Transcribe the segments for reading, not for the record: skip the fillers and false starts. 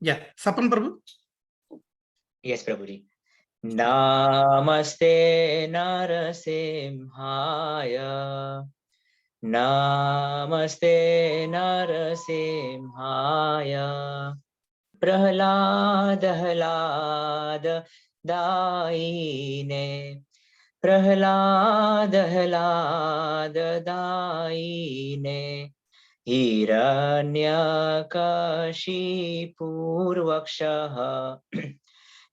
Yeah, Sapan Prabhu. Yes, Prabhuji. Namaste Narasimhaya. Namaste Narasimhaya. Prahlad Hlad Daine. Prahlad Hlad Daine. Hiranyakashipurvakshaha.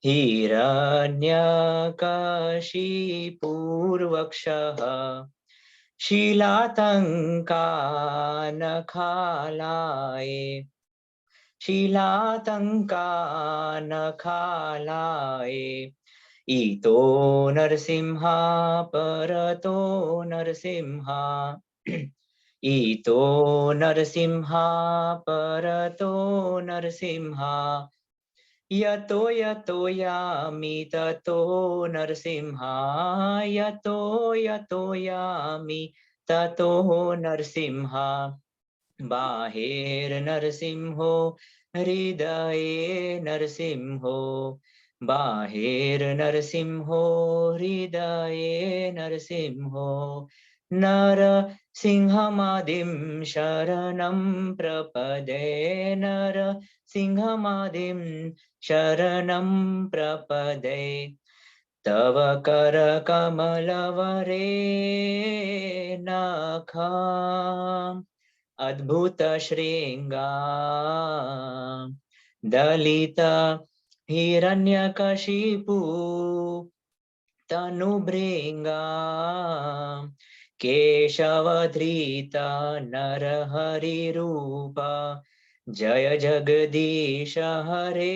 Hiranyakashipurvakshaha. Shilatankanakalaye. Shilatankanakalaye. Ito Narsimha Parato Narsimha. Ito Narsimha Parato Narsimha. Yato yato yami tato Narsimha. Yato yato yami tato Narsimha. Bahir Narsimho Hridaye Narsimho. Bahir Narsimho Hridaye Narsimho. Nara Singhamadim Sharanam Prapade. Nara Singhamadim Sharanam Prapade. Tava Kara Kamalavare Nakham. Adbhuta Shringa Dalita Hiranyakashipu Tanubringa Keshavadrita Narahari Rupa Jaya Jagadisha Hare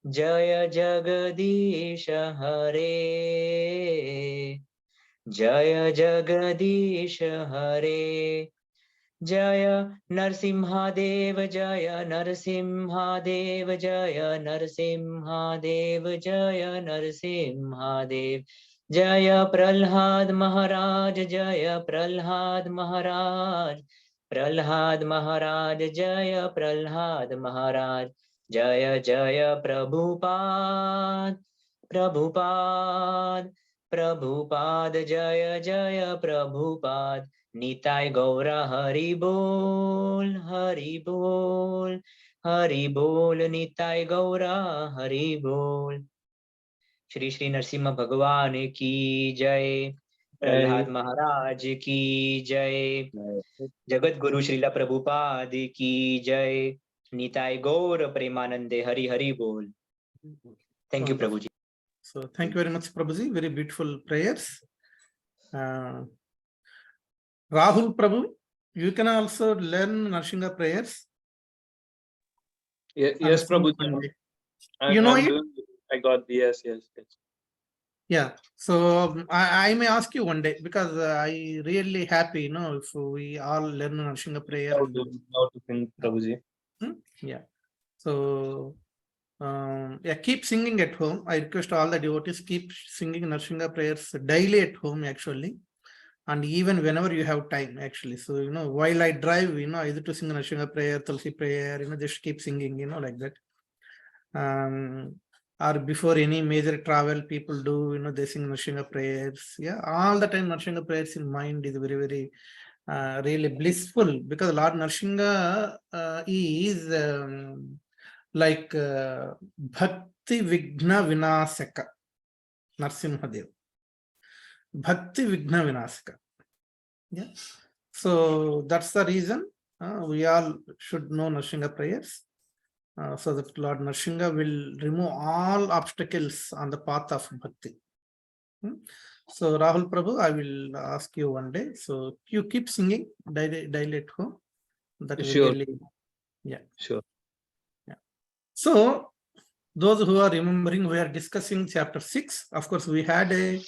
Jaya Jagadisha Hare Jaya Jagadisha Hare Jaya Narsimhadev Jaya Narsimhadev Jaya Narsimhadev Jaya Narsimhadev Jaya Prahlad Maharaj Jaya Prahlad Maharaj Prahlad Maharaj Jaya Prahlad Maharaj Jaya Jaya Prabhupada Prabhupada Prabhupada Jaya Jaya Prabhupada Nitai Gaura Hari Bol Hari Bol Hari Bol Nitai Gaura Hari Bol Shri Shri Narsimha Bhagwan ki Jai Prahlad Maharaj ki Jai Jagat Guru Srila Prabhupada ki Jai Nitai Gaura Premanande Hari Hari Bol. Thank you, Prabhuji. So thank you very much, Prabhuji. Very beautiful prayers. Rahul Prabhu, you can also learn Narsingha prayers. Yes, Prabhuji. You know it? I got the yes. Yeah. So I may ask you one day, because I really happy, if we all learn Narsingha prayer. How to sing, Prabhuji. Yeah. So yeah, keep singing at home. I request all the devotees, keep singing Narsingha prayers daily at home, actually. And even whenever you have time, actually. So, while I drive, either to sing Narsingha prayer, Tulsi prayer, just keep singing, like that. Or before any major travel, people do, they sing Narsingha prayers. Yeah, all the time Narsingha prayers in mind is very, very really blissful, because Lord Narsingha is like Bhakti Vigna Vinasaka, Narsimhadev. Bhakti Vigna Vinasaka. Yeah. So that's the reason we all should know Narsingha prayers, so that Lord Narsingha will remove all obstacles on the path of Bhakti. So Rahul Prabhu, I will ask you one day. So you keep singing daily at home. That is Sure. really, yeah. Sure. Yeah. So those who are remembering, we are discussing chapter 6. Of course, we had a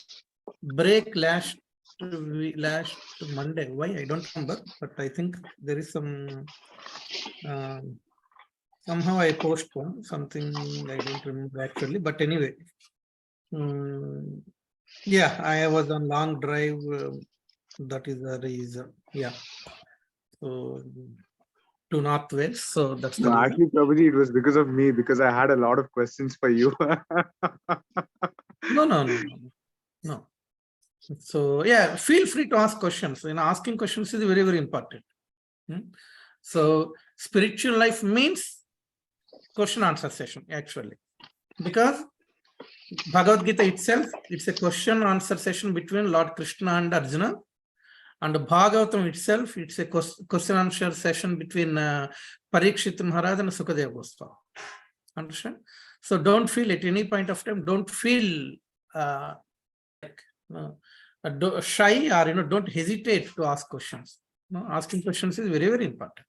break last Monday. Why? I don't remember, but I think there is some somehow I postponed something. I don't remember actually, but anyway, yeah, I was on long drive. That is the reason. Yeah. So to northwest. So that's the No, reason. actually, Prabhuji, it was because of me, because I had a lot of questions for you. No. So yeah, feel free to ask questions. Asking questions is very, very important. So spiritual life means question answer session, actually, because Bhagavad Gita itself, it's a question answer session between Lord Krishna and Arjuna, and Bhagavatam itself, it's a question answer session between Parikshit Maharaj and Sukadeva Goswami. Understand? So don't feel at any point of time, don't feel shy, or don't hesitate to ask questions. Asking questions is very, very important.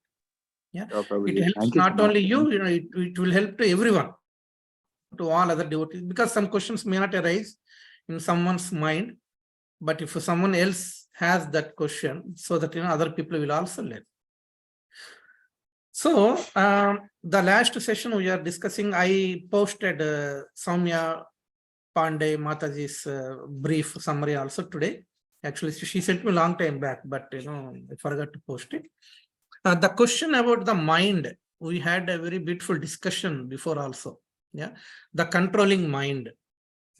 Yeah, Oh, it Prabhuji, helps thank you not so only much. you, it will help to everyone, to all other devotees, because some questions may not arise in someone's mind, but if someone else has that question, so that other people will also learn. So the last session we are discussing, I posted Soumya Pandey Mataji's brief summary also today. Actually, she sent me a long time back, but I forgot to post it. The question about the mind, we had a very beautiful discussion before also. Yeah, the controlling mind.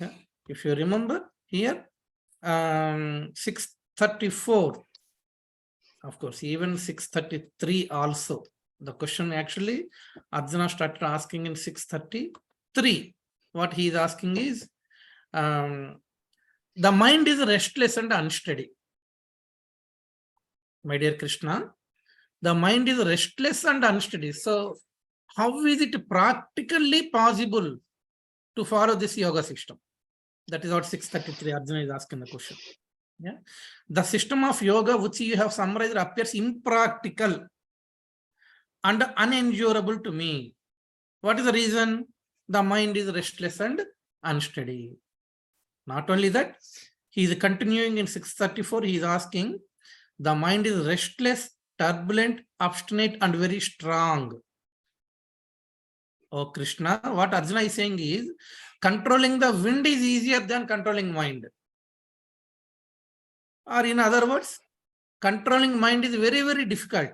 Yeah, if you remember here, 634. Of course, even 633 also. The question actually, Arjuna started asking in 633. What he is asking is, the mind is restless and unsteady. My dear Krishna, the mind is restless and unsteady. So how is it practically possible to follow this yoga system? That is what 633 Arjuna is asking the question. Yeah, the system of yoga which you have summarized appears impractical and unendurable to me. What is the reason? The mind is restless and unsteady. Not only that, he is continuing in 634, he is asking, the mind is restless, turbulent, obstinate, and very strong. Oh Krishna, what Arjuna is saying is, controlling the wind is easier than controlling mind. Or in other words, controlling mind is very, very difficult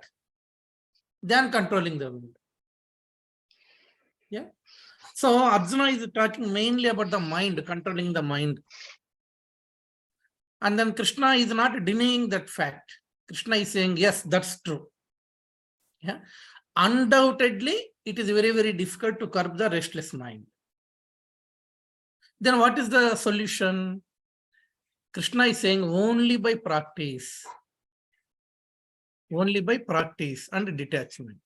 than controlling the wind. Yeah. So Arjuna is talking mainly about the mind, controlling the mind. And then Krishna is not denying that fact. Krishna is saying, yes, that's true. Yeah. Undoubtedly, it is very, very difficult to curb the restless mind. Then what is the solution? Krishna is saying only by practice. Only by practice and detachment.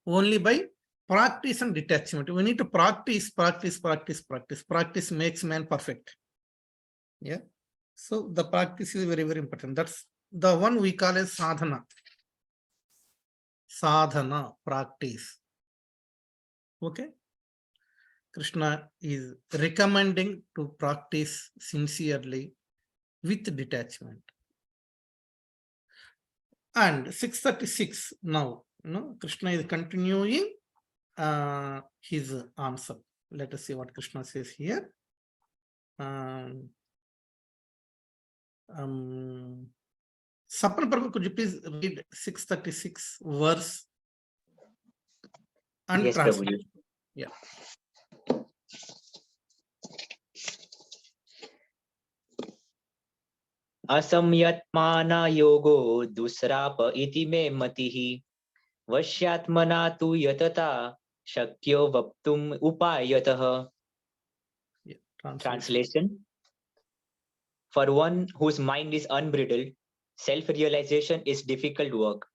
Only by practice and detachment. We need to practice. Practice makes man perfect. Yeah. So the practice is very, very important. That's the one we call as sadhana. Sadhana, practice. Okay. Krishna is recommending to practice sincerely with detachment. And 636 now, Krishna is continuing his answer. Let us see what Krishna says here. Sapan Prabhu, could you please read 636 verse and Yes, translate? Prabhuji. Yeah. असंयत्माना योगो दुस्राप इति मे मतिः वश्यात्मना तु यतता शक्यो वक्तुम् उपायतः. Yeah. Translation. For one whose mind is unbridled, self-realization is difficult work.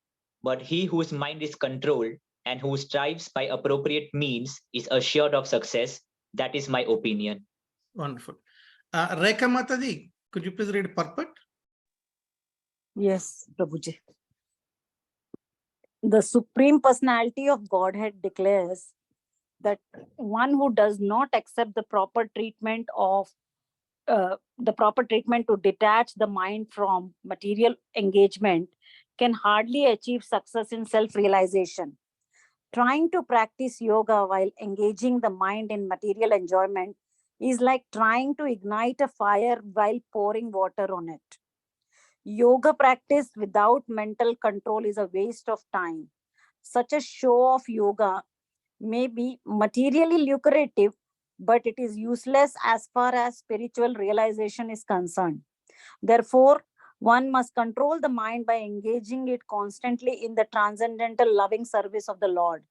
But he whose mind is controlled and who strives by appropriate means is assured of success. That is my opinion. Wonderful. Rekha Mataji, could you please read purport? Yes, Prabhuji. The Supreme Personality of Godhead declares that one who does not accept the proper treatment to detach the mind from material engagement can hardly achieve success in self-realization. Trying to practice yoga while engaging the mind in material enjoyment is like trying to ignite a fire while pouring water on it. Yoga practice without mental control is a waste of time. Such a show of yoga may be materially lucrative, but it is useless as far as spiritual realization is concerned. Therefore, one must control the mind by engaging it constantly in the transcendental loving service of the Lord.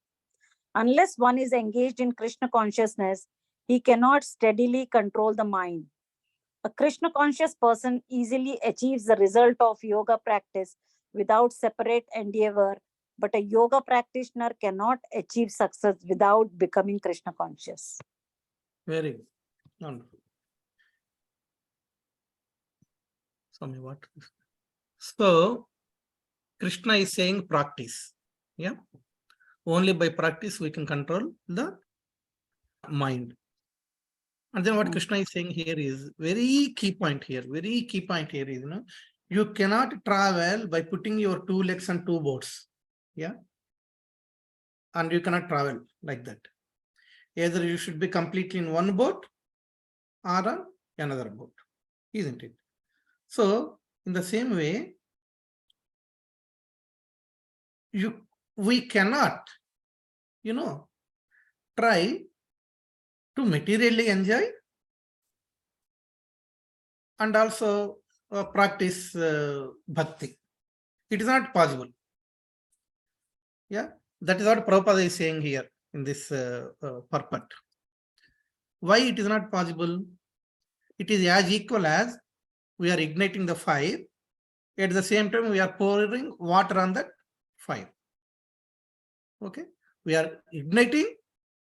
Unless one is engaged in Krishna consciousness, he cannot steadily control the mind. A Krishna conscious person easily achieves the result of yoga practice without separate endeavor, but a yoga practitioner cannot achieve success without becoming Krishna conscious. Very good. Wonderful. Swami, what? So, Krishna is saying practice. Yeah. Only by practice we can control the mind. And then what Krishna is saying here is very key point here. Very key point here is, you cannot travel by putting your 2 legs on 2 boats. Yeah. And you cannot travel like that. Either you should be completely in one boat or on another boat, isn't it? So in the same way, we cannot, try to materially enjoy and also practice bhakti. It is not possible. Yeah, that is what Prabhupada is saying here in this purport. Why it is not possible? It is as equal as we are igniting the fire. At the same time, we are pouring water on that fire. Okay, we are igniting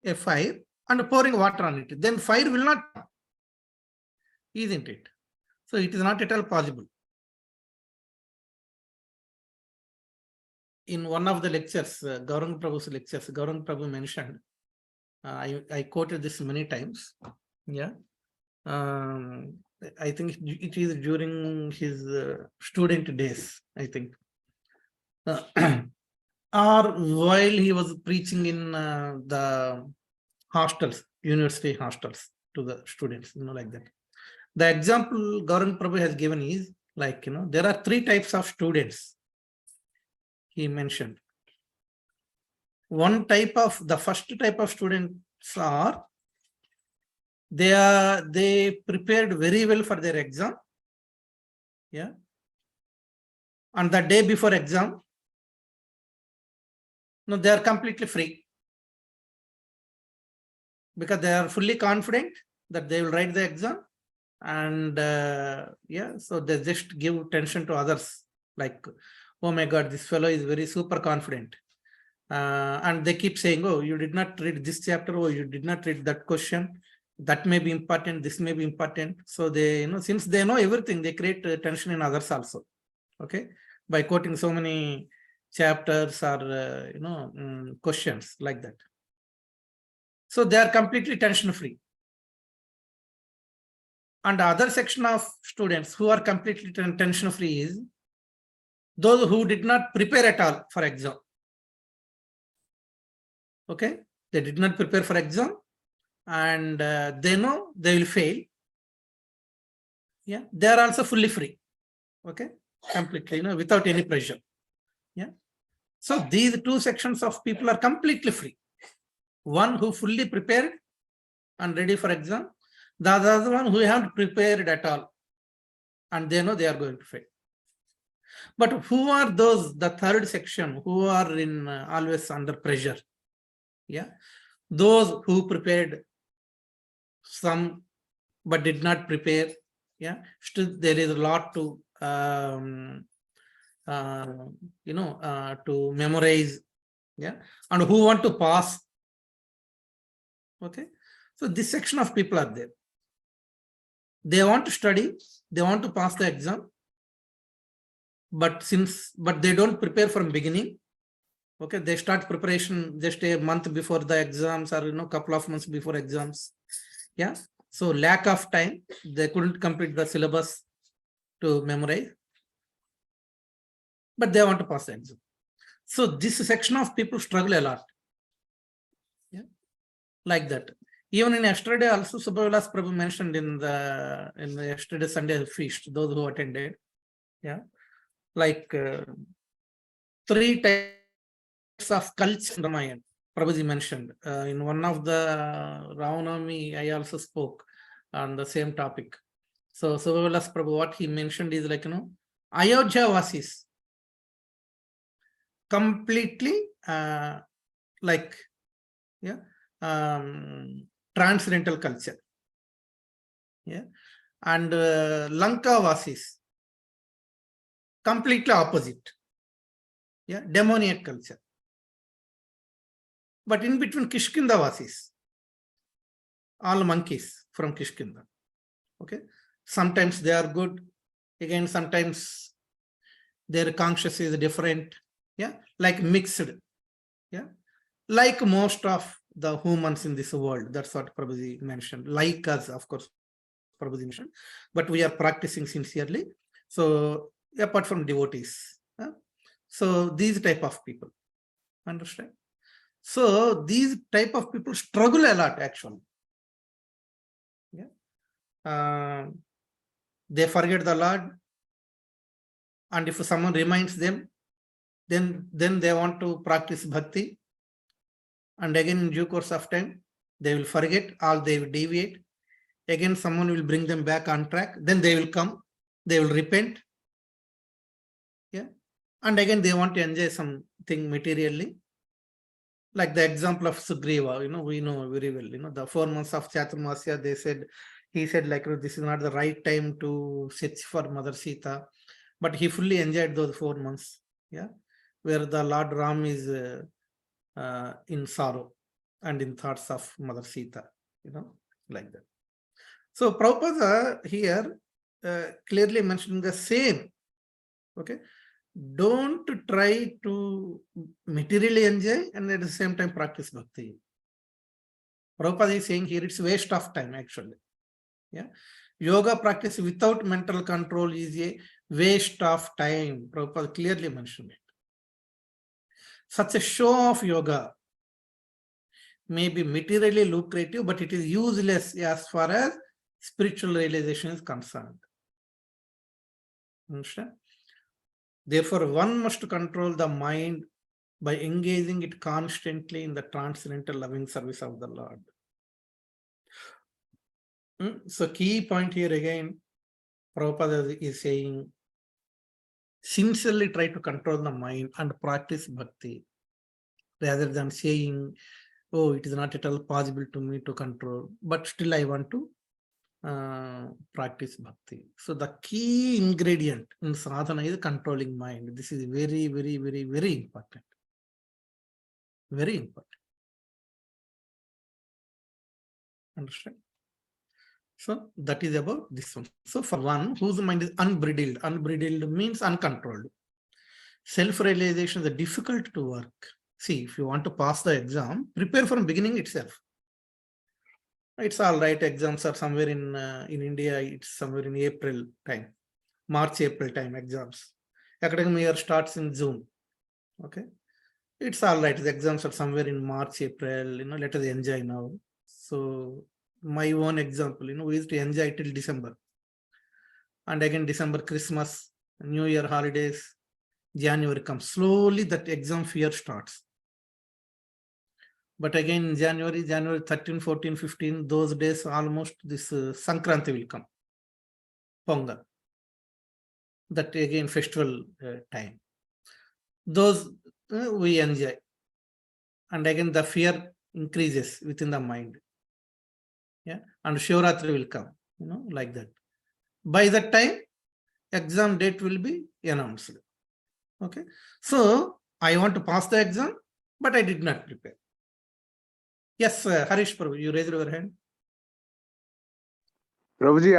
a fire and pouring water on it. Then fire will not, isn't it? So it is not at all possible. In one of the lectures, Gauranga Prabhu's lectures, Gauranga Prabhu mentioned, I quoted this many times. Yeah. I think it is during his student days, I think. Or while he was preaching in the hostels, university hostels to the students, like that. The example Gauranga Prabhu has given is like, there are 3 types of students. He mentioned. The first type of students are, they prepared very well for their exam. Yeah. On the day before exam, no, they are completely free. Because they are fully confident that they will write the exam. And yeah, so they just give tension to others. Like, oh my God, this fellow is very super confident. And they keep saying, oh, you did not read this chapter, or you did not read that question. That may be important, this may be important. So they, since they know everything, they create tension in others also. Okay, by quoting so many chapters or questions like that. So they are completely tension free. And the other section of students who are completely tension free is those who did not prepare at all for exam. Okay, they did not prepare for exam, and they know they will fail. Yeah, they are also fully free. Okay, completely, without any pressure. Yeah. So these 2 sections of people are completely free. One who fully prepared and ready for exam, the other one who haven't prepared at all, and they know they are going to fail. But who are those, the third section, who are in always under pressure? Yeah, those who prepared some but did not prepare. Yeah, still there is a lot to to memorize. Yeah, and who want to pass. Okay, so this section of people are there. They want to study, they want to pass the exam, but they don't prepare from beginning. Okay, they start preparation just a month before the exams, or couple of months before exams. Yeah, so lack of time, they couldn't complete the syllabus to memorize, but they want to pass the exam. So this section of people struggle a lot. Yeah, like that. Even in yesterday also, Subhavilas Prabhu mentioned in the yesterday Sunday feast, those who attended. Yeah, like 3 types of culture in Ramayana. Prabhuji mentioned in one of the Ramanami, I also spoke on the same topic. So Suvavilas Prabhu, what he mentioned is like, Ayodhya Vasis completely like, yeah, transcendental culture. Yeah. And Lanka Vasis completely opposite. Yeah, demoniac culture. But in between Kishkinda Vasis, all monkeys from Kishkinda. Okay. Sometimes they are good. Again, sometimes their conscious is different. Yeah. Like mixed. Yeah. Like most of the humans in this world. That's what Prabhuji mentioned. Like us, of course, Prabhuji mentioned. But we are practicing sincerely. So apart from devotees. So these type of people. Understand? So these type of people struggle a lot actually. Yeah. They forget the Lord, and if someone reminds them, then they want to practice bhakti, and again in due course of time they will forget or they will deviate. Again someone will bring them back on track, then they will come, they will repent. Yeah. And again they want to enjoy something materially. Like the example of Sugriva, we know very well, the 4 months of Chaturmasya, he said like, this is not the right time to search for Mother Sita, but he fully enjoyed those 4 months, yeah, where the Lord Ram is in sorrow and in thoughts of Mother Sita, like that. So Prabhupada here clearly mentioning the same, okay. Don't try to materially enjoy and at the same time practice bhakti. Prabhupada is saying here it's waste of time actually. Yeah. Yoga practice without mental control is a waste of time. Prabhupada clearly mentioned it. Such a show of yoga may be materially lucrative, but it is useless as far as spiritual realization is concerned. Understand? Therefore, one must control the mind by engaging it constantly in the transcendental loving service of the Lord. So key point here again, Prabhupada is saying, sincerely try to control the mind and practice bhakti, rather than saying, oh, it is not at all possible to me to control, but still I want to practice bhakti. So the key ingredient in sadhana is controlling mind. This is very, very, very, very important. Very important. Understand? So that is about this one. So for one whose mind is unbridled, unbridled means uncontrolled. Self-realization is difficult to work. See, if you want to pass the exam, prepare from beginning itself. It's all right. Exams are somewhere in India. It's somewhere in April time, March, April time exams. Academic year starts in June. Okay. It's all right. The exams are somewhere in March, April, let us enjoy now. So my own example, we used to enjoy till December. And again, December, Christmas, New Year holidays, January comes. Slowly that exam fear starts. But again, January 13, 14, 15, those days, almost this Sankranti will come. Pongal. That again, festival time. Those we enjoy. And again, the fear increases within the mind. Yeah. And Shivratri will come, like that. By that time, exam date will be announced. Okay. So I want to pass the exam, but I did not prepare. Yes, Harish Prabhu, you raised your hand. Prabhuji,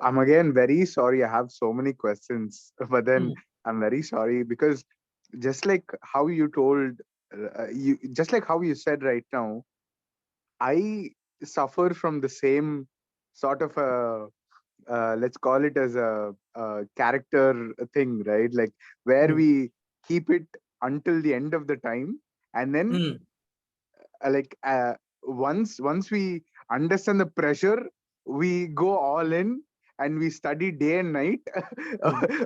I'm again very sorry. I have so many questions, but then I'm very sorry because just like how you told, just like how you said right now, I suffer from the same sort of a let's call it as a character thing, right? Like where we keep it until the end of the time, and then like once we understand the pressure, we go all in, and we study day and night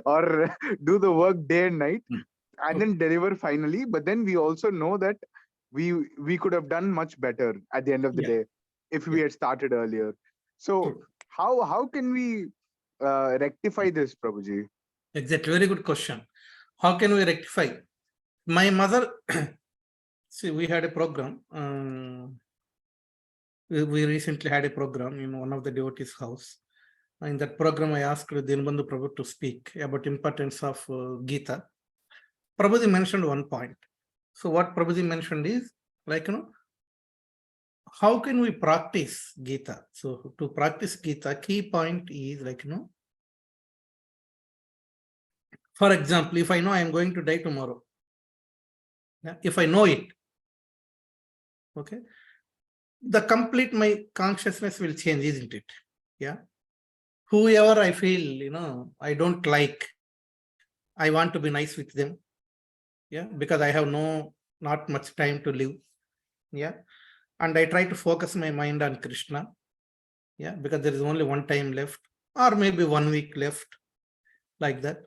or do the work day and night and then deliver finally. But then we also know that we could have done much better at the end of the Yeah. day if we had started earlier. So True. how can we rectify this, Prabhuji? Exactly. Very good question. How can we rectify? My mother, see, we had a program. We recently had a program in one of the devotees' house. In that program, I asked Dinbandhu Prabhu to speak about importance of Gita. Prabhuji mentioned one point. So what Prabhuji mentioned is, like, how can we practice Gita? So to practice Gita, key point is like, for example, if I know I am going to die tomorrow, if I know it, okay, the complete my consciousness will change, isn't it? Yeah. Whoever I feel, I don't like, I want to be nice with them. Yeah, because I have not much time to live. Yeah. And I try to focus my mind on Krishna. Yeah, because there is only one time left, or maybe 1 week left, like that,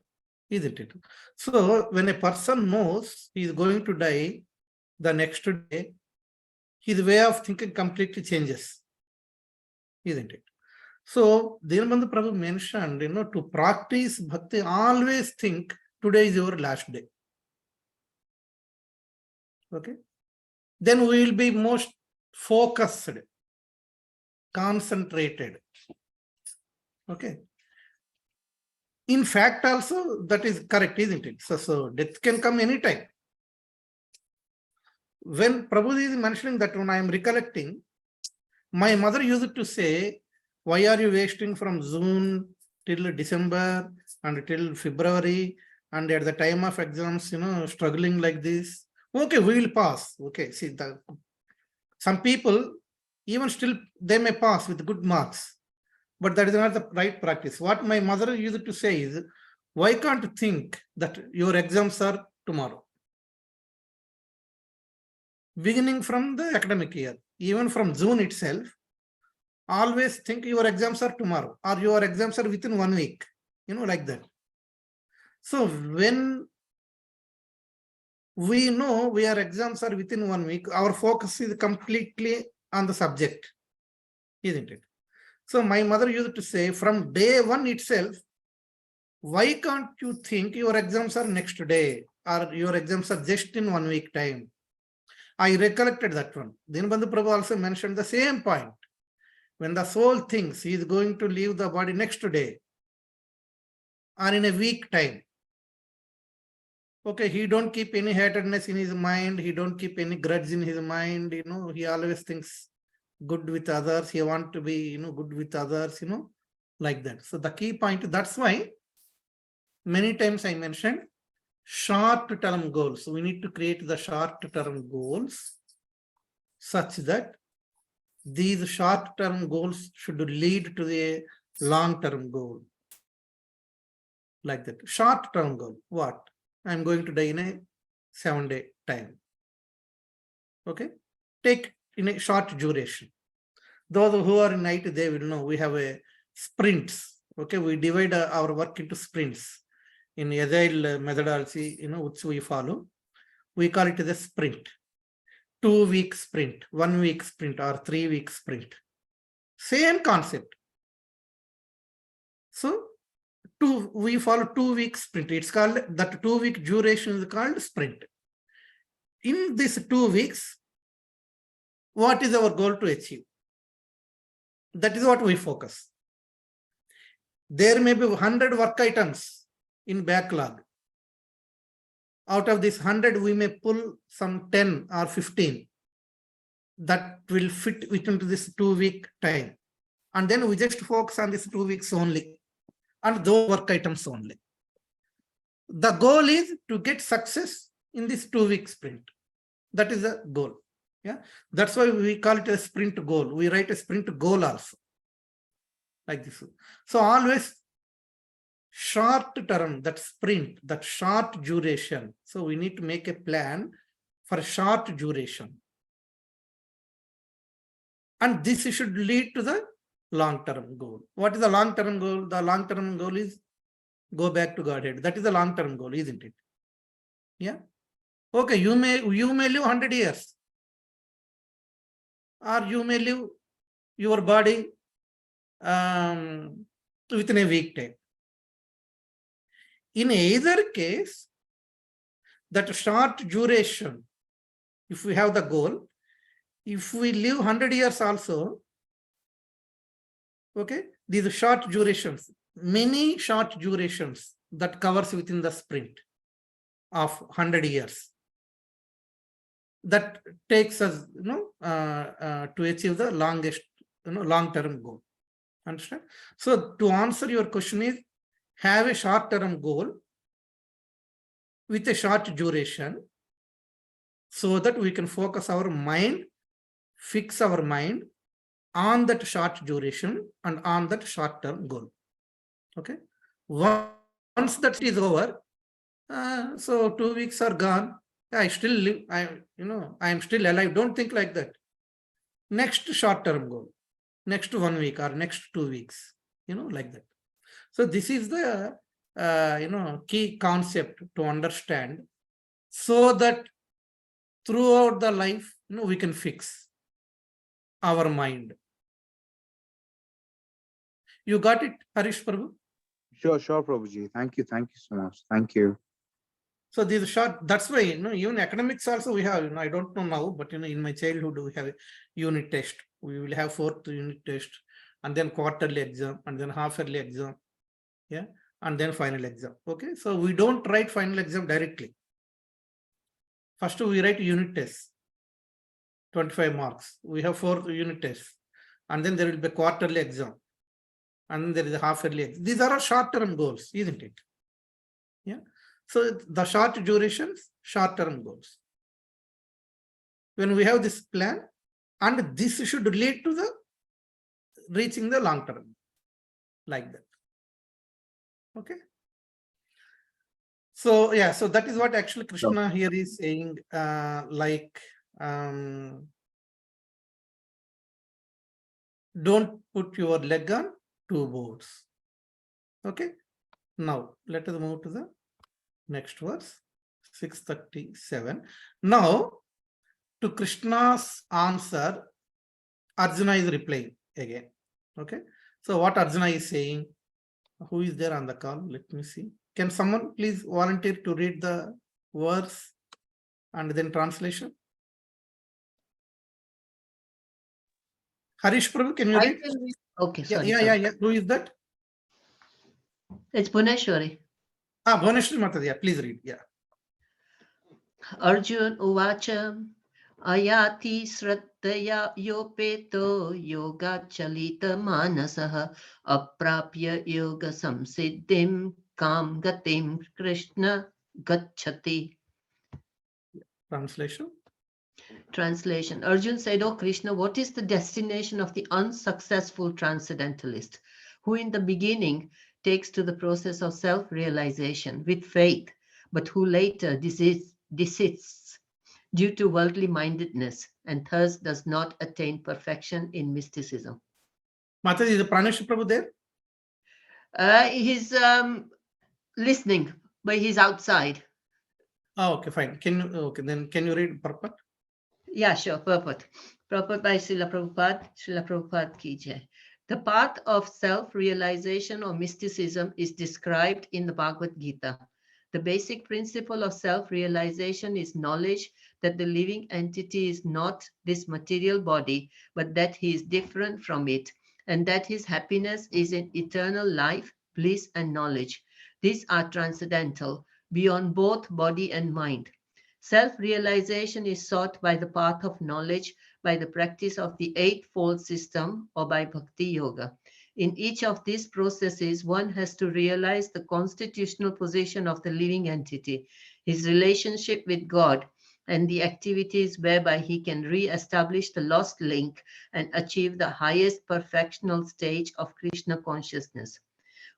isn't it? So when a person knows he is going to die the next day, his way of thinking completely changes, isn't it? So Dinabandhu Prabhu mentioned, to practice bhakti, always think today is your last day. Okay. Then we will be most focused, concentrated. Okay. In fact, also that is correct, isn't it? So death can come anytime. When Prabhuji is mentioning that, when I am recollecting, my mother used to say, why are you wasting from June till December and till February, and at the time of exams, struggling like this? Okay, we will pass. Okay, see, some people, even still, they may pass with good marks, but that is not the right practice. What my mother used to say is, why can't you think that your exams are tomorrow? Beginning from the academic year, even from June itself, always think your exams are tomorrow, or your exams are within 1 week, like that. So when we know our exams are within 1 week, our focus is completely on the subject, isn't it? So my mother used to say, from day one itself, why can't you think your exams are next day, or your exams are just in 1 week time? I recollected that one. Dinabandhu Prabhu also mentioned the same point. When the soul thinks he is going to leave the body next day, or in a week time, okay, he don't keep any hatredness in his mind, he don't keep any grudge in his mind, he always thinks good with others, he want to be, good with others, like that. So the key point, that's why many times I mentioned short-term goals. We need to create the short-term goals such that these short-term goals should lead to the long-term goal. Like that. Short-term goal. What? I'm going to die in a 7-day time. Okay. Take in a short duration. Those who are in IT, they will know we have a sprints. Okay. We divide our work into sprints. In agile methodology, which we follow, we call it as a sprint. 2-week sprint, 1-week sprint, or 3-week sprint. Same concept. So we follow 2-week sprint. It's called, that 2-week duration is called sprint. In this 2 weeks, what is our goal to achieve? That is what we focus. There may be 100 work items in backlog. Out of this 100, we may pull some 10 or 15 that will fit within this 2-week time. And then we just focus on this 2 weeks only, and those work items only. The goal is to get success in this 2-week sprint. That is the goal. Yeah, that's why we call it a sprint goal. We write a sprint goal also, like this. So always short term, that sprint, that short duration. So we need to make a plan for short duration. And this should lead to the long-term goal. What is the long-term goal? The long-term goal is go back to Godhead. That is the long-term goal, isn't it? Yeah. Okay, you may live 100 years, or you may live your body within a week time. In either case, that short duration, if we have the goal, if we live 100 years also, okay, these short durations, many short durations that covers within the sprint of 100 years, that takes us, to achieve the longest, long-term goal. Understand? So to answer your question is, have a short-term goal with a short duration, so that we can focus our mind, fix our mind on that short duration and on that short-term goal. Okay. Once that is over, so 2 weeks are gone. I still live. I am still alive. Don't think like that. Next short-term goal, next 1 week or next 2 weeks, like that. So this is the key concept to understand, so that throughout the life, we can fix our mind. You got it, Harish Prabhu? Sure, Prabhuji. Thank you so much. Thank you. So these short, that's why, even academics also we have, I don't know now, but in my childhood we have a unit test. We will have 4th unit test, and then quarterly exam, and then half-yearly exam, yeah, and then final exam. Okay, so we don't write final exam directly. First we write unit test, 25 marks. We have 4th unit test, and then there will be a quarterly exam, and then there is a half-yearly exam. These are our short-term goals, isn't it? Yeah. So the short durations, short-term goals. When we have this plan, and this should lead to the reaching the long-term, like that. Okay. So yeah, so that is what actually Krishna here is saying, don't put your leg on 2 boards. Okay. Now let us move to the next verse, 637. Now, to Krishna's answer, Arjuna is replying again. Okay. So what Arjuna is saying, who is there on the call? Let me see. Can someone please volunteer to read the verse and then translation? Harish Prabhu, can you I read? can read. Okay, sorry. Yeah. Who is that? It's Bhuneshwari. Bhuneshwari Mataji. Yeah, please read. Yeah. Arjun Uvacha Ayati Sraddhaya Yopeto Yoga Chalita Manasaha Aprapya Yoga Samsiddhim Kam Gatim Krishna Gachati. Translation. Translation. Arjun said, "O Krishna, what is the destination of the unsuccessful transcendentalist, who in the beginning takes to the process of self-realization with faith, but who later desists due to worldly mindedness and thus does not attain perfection in mysticism?" Mataji, is the Pranesh Prabhu there? He's listening, but he's outside. Oh, okay, fine. Then can you read purport? Yeah, sure. Purport. Purport by Srila Prabhupada. Srila Prabhupada ki jai. The path of self-realization or mysticism is described in the Bhagavad Gita. The basic principle of self-realization is knowledge that the living entity is not this material body, but that he is different from it, and that his happiness is in eternal life, bliss, and knowledge. These are transcendental, beyond both body and mind. Self-realization is sought by the path of knowledge, by the practice of the eightfold system, or by bhakti yoga. In each of these processes, one has to realize the constitutional position of the living entity, his relationship with God, and the activities whereby he can re-establish the lost link and achieve the highest perfectional stage of Krishna consciousness.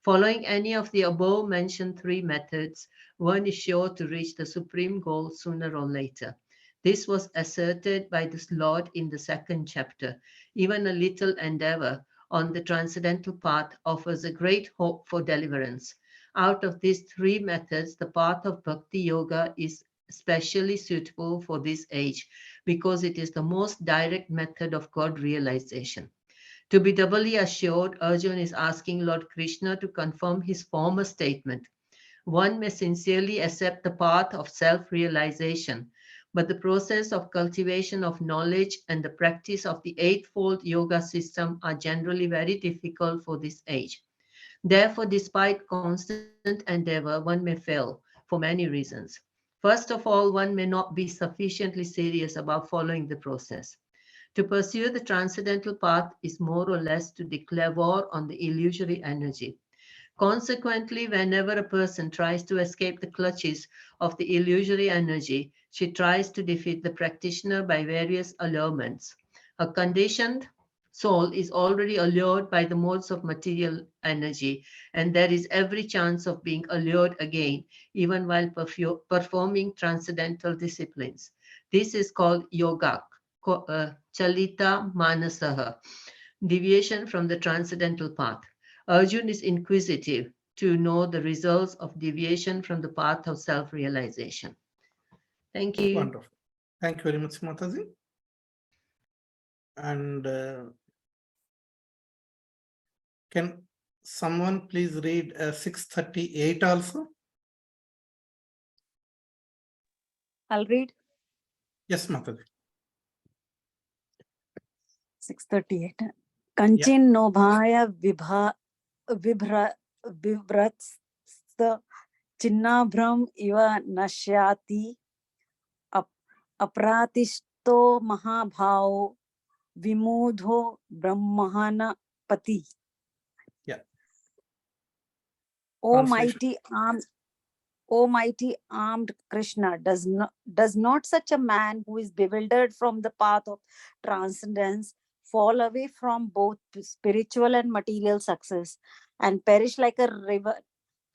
Following any of the above mentioned 3 methods, one is sure to reach the supreme goal sooner or later. This was asserted by the Lord in the 2nd chapter. Even a little endeavor on the transcendental path offers a great hope for deliverance. Out of these three methods, the path of Bhakti Yoga is especially suitable for this age because it is the most direct method of God realization. To be doubly assured, Arjuna is asking Lord Krishna to confirm his former statement. One may sincerely accept the path of self-realization, but the process of cultivation of knowledge and the practice of the eightfold yoga system are generally very difficult for this age. Therefore, despite constant endeavor, one may fail for many reasons. First of all, one may not be sufficiently serious about following the process. To pursue the transcendental path is more or less to declare war on the illusory energy. Consequently, whenever a person tries to escape the clutches of the illusory energy, she tries to defeat the practitioner by various allurements. A conditioned soul is already allured by the modes of material energy, and there is every chance of being allured again, even while performing transcendental disciplines. This is called yoga, chalita manasaha, deviation from the transcendental path. Arjuna is inquisitive to know the results of deviation from the path of self-realization. Thank you. Wonderful. Thank you very much, Mataji. And can someone please read 638 also? I'll read Yes, Mataji. 638. Kanchin no bhaya vibhrats chinnabhram iva nashyati apratishto mahabhao vimudho brahmana pati. Yeah. O mighty armed Krishna, does not such a man who is bewildered from the path of transcendence fall away from both spiritual and material success and perish like a river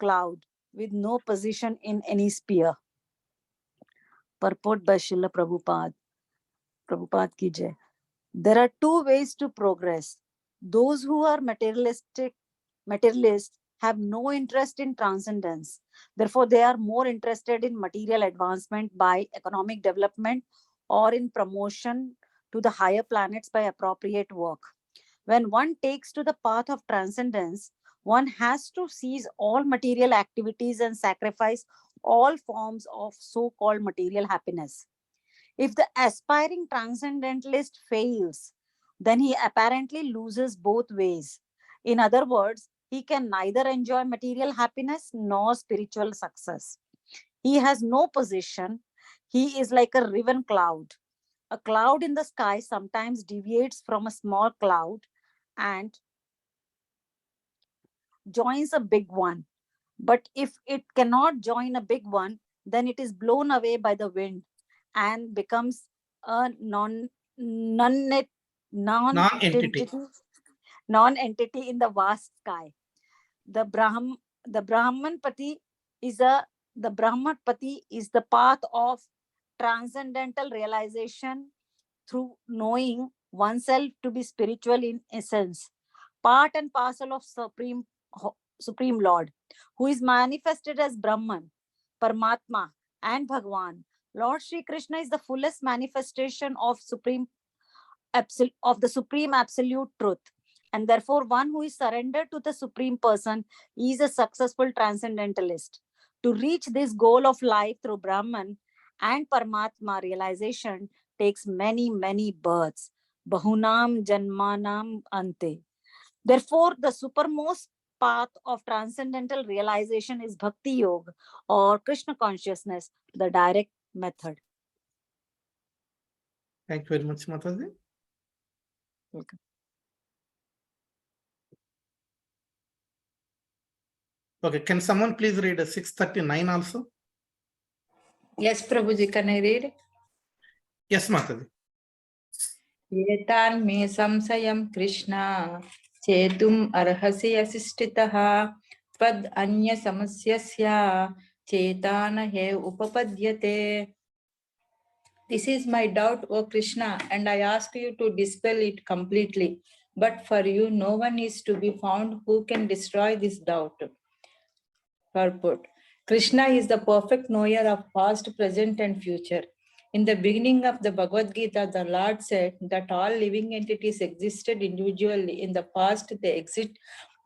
cloud with no position in any sphere? Purport by Srila Prabhupada. Prabhupada ki jai. There are two ways to progress. Those who are materialists have no interest in transcendence. Therefore, they are more interested in material advancement by economic development or in promotion to the higher planets by appropriate work. When one takes to the path of transcendence, one has to cease all material activities and sacrifice all forms of so-called material happiness. If the aspiring transcendentalist fails, then he apparently loses both ways. In other words, he can neither enjoy material happiness nor spiritual success. He has no position. He is like a riven cloud. A cloud in the sky sometimes deviates from a small cloud and joins a big one. But if it cannot join a big one, then it is blown away by the wind and becomes a non-entity in the vast sky. The Brahmanpati is the path of transcendental realization through knowing oneself to be spiritual in essence, part and parcel of Supreme Lord, who is manifested as Brahman, Paramatma, and Bhagwan. Lord Sri Krishna is the fullest manifestation of the Supreme Absolute Truth. And therefore, one who is surrendered to the Supreme Person is a successful transcendentalist. To reach this goal of life through Brahman and Paramatma realization takes many, many births. Bahunam Janmanam Ante. Therefore, the supermost path of transcendental realization is Bhakti Yoga or Krishna consciousness, the direct method. Thank you very much, Mataji. Welcome. Okay, can someone please read 639 also? Yes, Prabhuji, can I read? Yes, Mataji. Yetan me samsayam Krishna chetum arhasi asistitaha tvad anya samasyasya chetana he upapadyate. This is my doubt, O Krishna, and I ask you to dispel it completely. But for you, no one is to be found who can destroy this doubt. Purport. Krishna is the perfect knower of past, present, and future. In the beginning of the Bhagavad Gita, the Lord said that all living entities existed individually in the past, they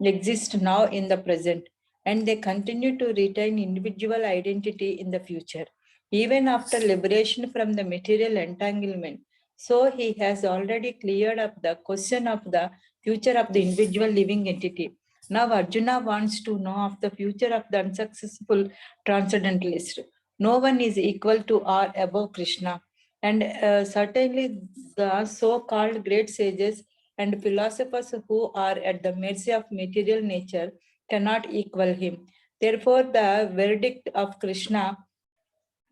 exist now in the present, and they continue to retain individual identity in the future, even after liberation from the material entanglement. So he has already cleared up the question of the future of the individual living entity. Now Arjuna wants to know of the future of the unsuccessful transcendentalist. No one is equal to or above Krishna. And certainly the so-called great sages and philosophers who are at the mercy of material nature cannot equal him. Therefore, the verdict of Krishna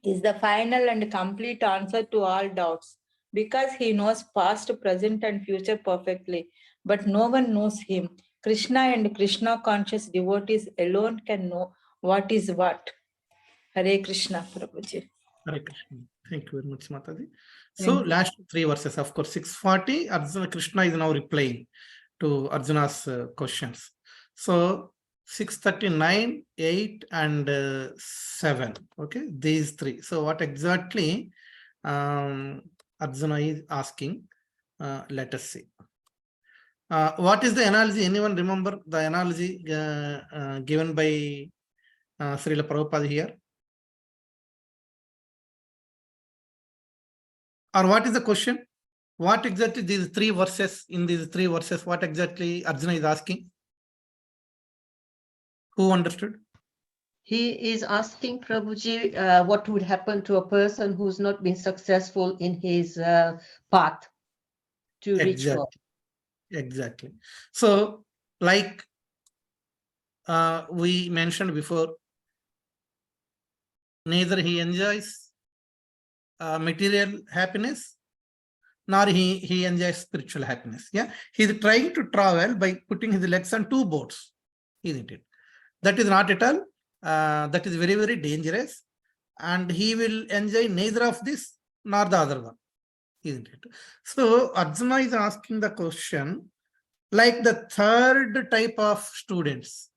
is the final and complete answer to all doubts, because he knows past, present, and future perfectly, but no one knows him. Krishna and Krishna conscious devotees alone can know what is what. Hare Krishna, Prabhuji. Hare Krishna. Thank you very much, Mataji. So last 3 verses, of course, 640, Arjuna, Krishna is now replying to Arjuna's questions. So 639, 8, and 7. Okay, these 3. So what exactly Arjuna is asking? Let us see. What is the analogy? Anyone remember the analogy given by Srila Prabhupada here? Or what is the question? What exactly these 3 verses, in these 3 verses, what exactly Arjuna is asking? Who understood? He is asking Prabhuji what would happen to a person who's not been successful in his path to reach God. Exactly. So, like we mentioned before, neither he enjoys material happiness, nor he enjoys spiritual happiness. Yeah, he's trying to travel by putting his legs on 2 boats, isn't it? That is not at all. That is very, very dangerous, and he will enjoy neither of this nor the other one, isn't it? So Arjuna is asking the question like the third type of students.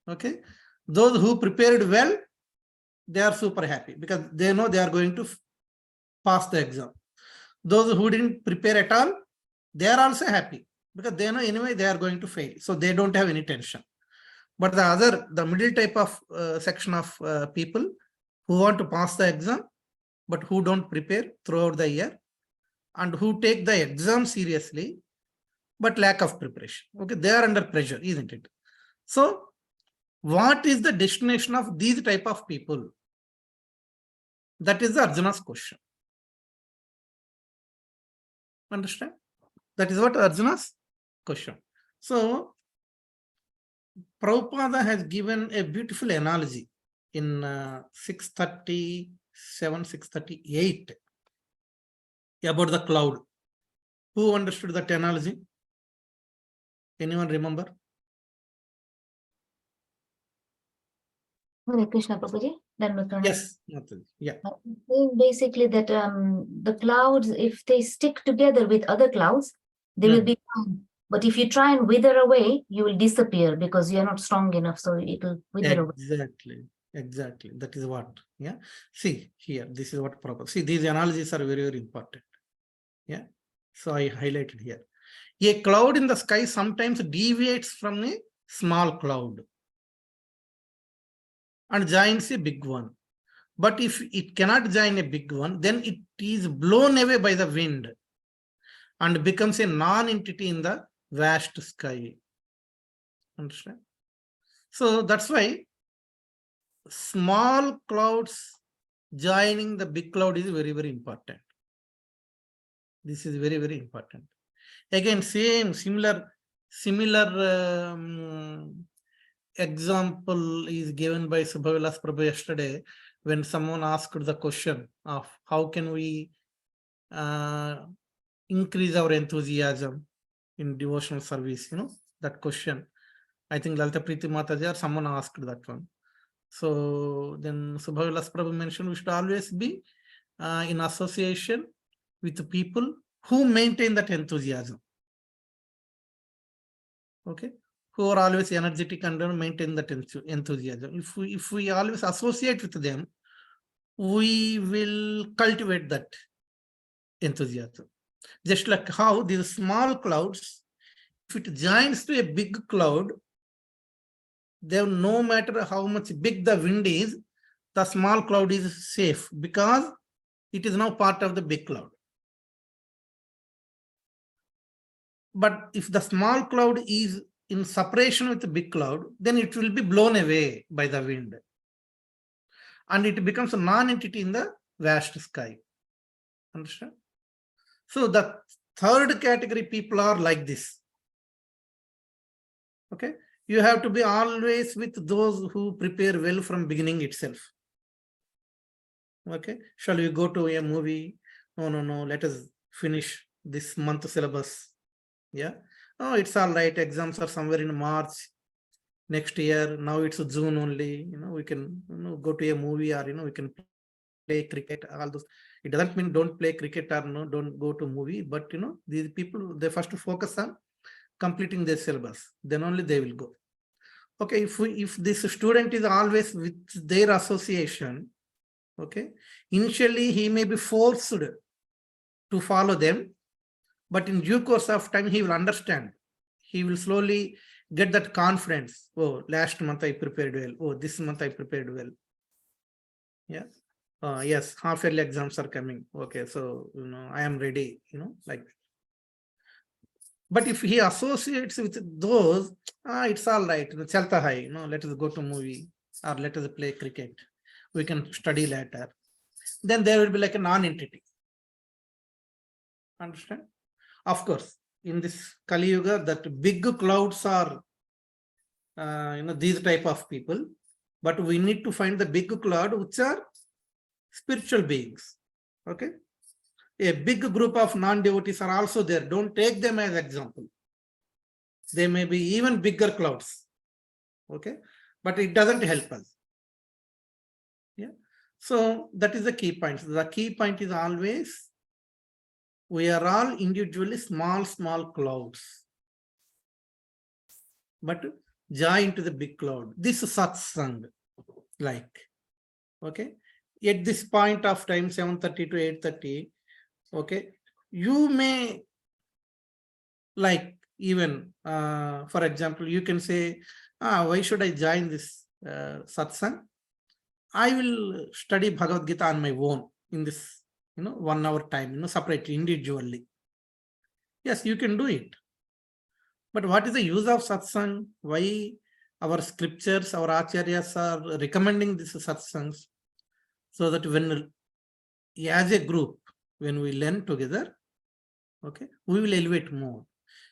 Okay, those who prepared well, they are super happy because they know they are going to pass the exam. Those who didn't prepare at all, they are also happy because they know anyway they are going to fail, so they don't have any tension. But the middle type of section of people who want to pass the exam, but who don't prepare throughout the year, and who take the exam seriously, but lack of preparation. Okay, they are under pressure, isn't it? So, what is the destination of these type of people? That is Arjuna's question. Understand? That is what Arjuna's question. So, Prabhupada has given a beautiful analogy in 637, 638 about the cloud. Who understood that analogy? Anyone remember? Hare Krishna, Prabhuji. Yes. Yeah. Basically, that the clouds, if they stick together with other clouds, they will be fine. But if you try and wither away, you will disappear because you're not strong enough. So it will wither away. Exactly. That is what. Yeah. See here, this is what Prabhupada. See, these analogies are very, very important. Yeah. So I highlighted here. A cloud in the sky sometimes deviates from a small cloud and joins a big one. But if it cannot join a big one, then it is blown away by the wind and becomes a non-entity in the vast sky. Understand? So that's why small clouds joining the big cloud is very, very important. This is very, very important. Again, similar example is given by Subhavilas Prabhu yesterday when someone asked the question of how can we increase our enthusiasm in devotional service, that question. I think Lalita Preeti Mataji or someone asked that one. So then Subhavilas Prabhu mentioned we should always be in association with people who maintain that enthusiasm. Okay, who are always energetic and maintain that enthusiasm. If we always associate with them, we will cultivate that enthusiasm. Just like how these small clouds, if it joins to a big cloud, then no matter how much big the wind is, the small cloud is safe because it is now part of the big cloud. But if the small cloud is in separation with the big cloud, then it will be blown away by the wind. And it becomes a non-entity in the vast sky. Understand? So the third category people are like this. Okay, you have to be always with those who prepare well from beginning itself. Okay, shall we go to a movie? No, let us finish this month syllabus. Yeah, oh, it's all right, exams are somewhere in March next year. Now it's June only, we can go to a movie, or we can play cricket, all those. It doesn't mean don't play cricket or don't go to movie, but these people, they first focus on completing their syllabus, then only they will go. Okay, if this student is always with their association, okay, initially he may be forced to follow them, but in due course of time he will understand. He will slowly get that confidence. Oh, last month I prepared well. Oh, this month I prepared well. Yeah. Yes, half-yearly exams are coming. Okay, so I am ready, like that. But if he associates with those, it's all right. Chalta hai, let us go to movie, or let us play cricket. We can study later. Then there will be like a non-entity. Understand? Of course, in this Kali Yuga, that big clouds are, these type of people. But we need to find the big cloud, which are spiritual beings. Okay. A big group of non-devotees are also there. Don't take them as example. They may be even bigger clouds. Okay. But it doesn't help us. Yeah. So that is the key point. The key point is always, we are all individually small clouds, but join into the big cloud. This is satsang, like, okay. At this point of time, 7:30 to 8:30, okay, you may like, even for example, you can say, why should I join this satsang? I will study Bhagavad Gita on my own in this 1 hour time, separately, individually. Yes, you can do it. But what is the use of satsang? Why our scriptures, our acharyas are recommending this satsangs? So that when, as a group, when we learn together, okay, we will elevate more.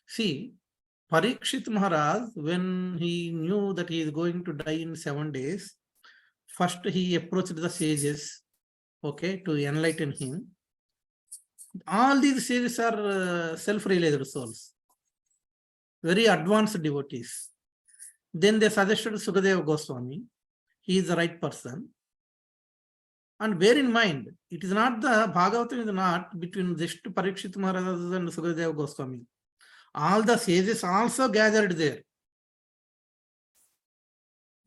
See, Parikshit Maharaj, when he knew that he is going to die in 7 days, first he approached the sages, okay, to enlighten him. All these sages are self-realized souls, very advanced devotees. Then they suggested Sukadeva Goswami. He is the right person. And bear in mind, it is not the Bhagavatam is not between just Parikshit Maharaj and Sukadeva Goswami. All the sages also gathered there.